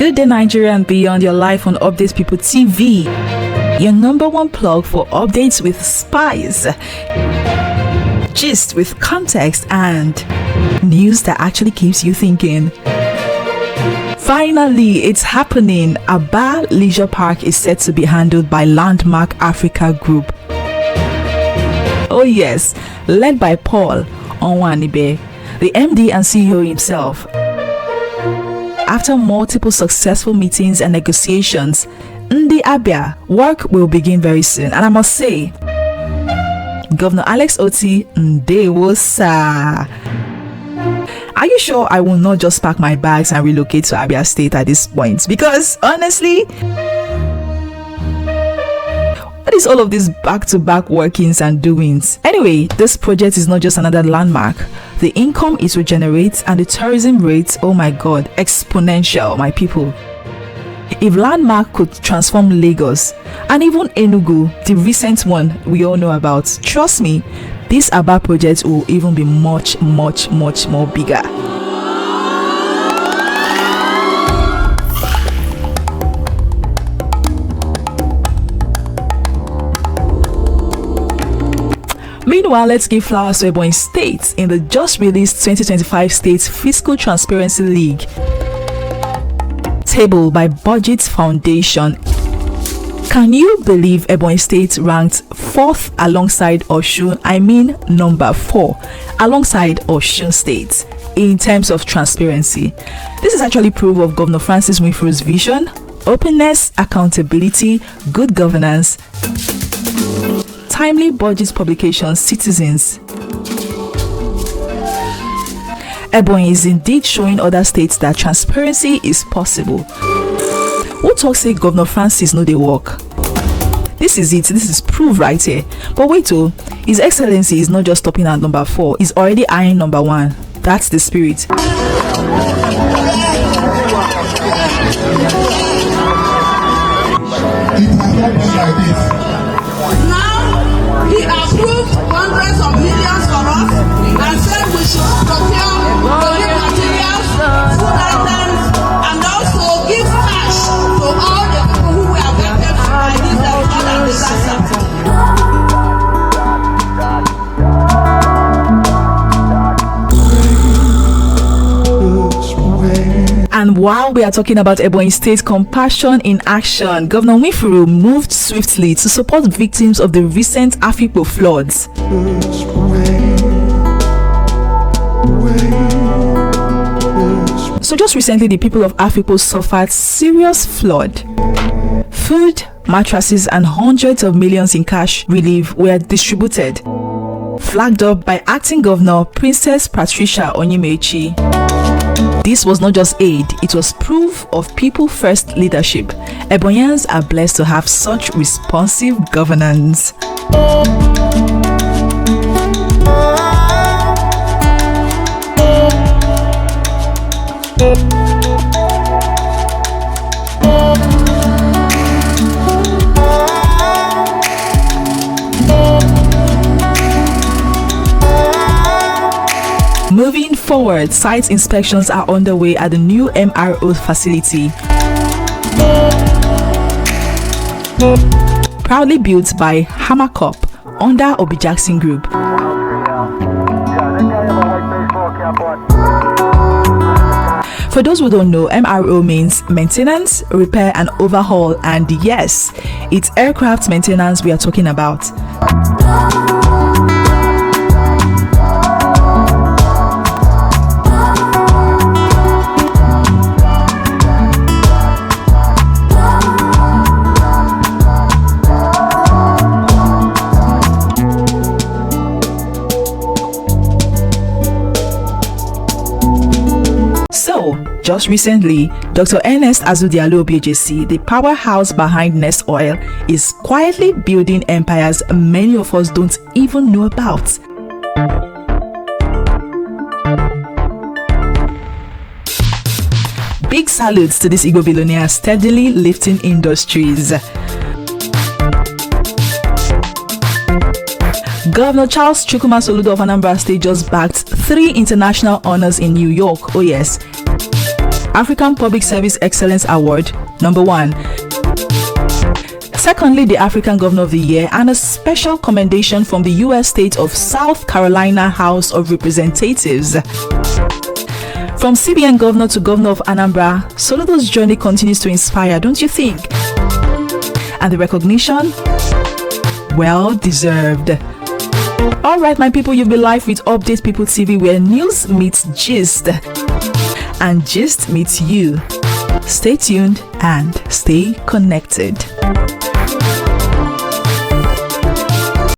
Good day, Nigeria and beyond. Your life on Updates People TV, your number one plug for updates with spies, gist with context, and news that actually keeps you thinking. Finally, it's happening. Abia Leisure Park is set to be handled by Landmark Africa Group. Oh yes, led by Paul Onwanibe, the MD and CEO himself. After multiple successful meetings and negotiations, Ndi Abia, work will begin very soon. And I must say, Governor Alex Otti, Ndewosa. Are you sure I will not just pack my bags and relocate to Abia State at this point? Because honestly, what is all of these back-to-back workings and doings? Anyway, this project is not just another landmark. The income it will generate and the tourism rates, oh my god, exponential, my people. If Landmark could transform Lagos and even Enugu, the recent one we all know about, trust me, this Abia project will even be much more bigger. Meanwhile, let's give flowers to Ebonyi State in the just released 2025 State Fiscal Transparency League table by Budget Foundation. Can you believe Ebonyi State ranked 4th alongside Osun? I mean number 4 alongside Osun State in terms of transparency. This is actually proof of Governor Francis Nwifuru's vision, openness, accountability, good governance, timely budget publications, citizens. Ebonyi is indeed showing other states that transparency is possible. Who talks say Governor Francis know they work? This is it. This is proof right here. But wait, His Excellency is not just stopping at number 4. He's already eyeing number 1. That's the spirit. He approved hundreds of millions for us and said we should procure the materials, food items, and also give cash to all the people who were affected by this flood and disaster. And while we are talking about Ebonyi State compassion in action, Governor Nwifuru moved swiftly to support victims of the recent Afikpo floods. So just recently, the people of Afikpo suffered serious flood. Food, mattresses, and hundreds of millions in cash relief were distributed, flagged up by Acting Governor Princess Patricia Onyimechi. This was not just aid, it was proof of people-first leadership. Ebonyans are blessed to have such responsive governance. Moving forward, site inspections are underway at the new MRO facility, proudly built by Hammerkop under Obijackson Group. For those who don't know, MRO means maintenance, repair and overhaul, and yes, it's aircraft maintenance we are talking about. Just recently, Dr. Ernest Azudialo Obijackson, the powerhouse behind Nest Oil, is quietly building empires many of us don't even know about. Big salutes to this Igbo billionaire steadily lifting industries. Governor Charles Chukwuma Soludo of Anambra State just bagged 3 international honors in New York. Oh yes. African Public Service Excellence Award, number 1. Secondly, the African Governor of the Year and a special commendation from the U.S. state of South Carolina House of Representatives. From CBN Governor to Governor of Anambra, Soludo's journey continues to inspire, don't you think? And the recognition? Well deserved. Alright, my people, you'll be live with Update People TV, where news meets gist and gist meets you. Stay tuned and stay connected.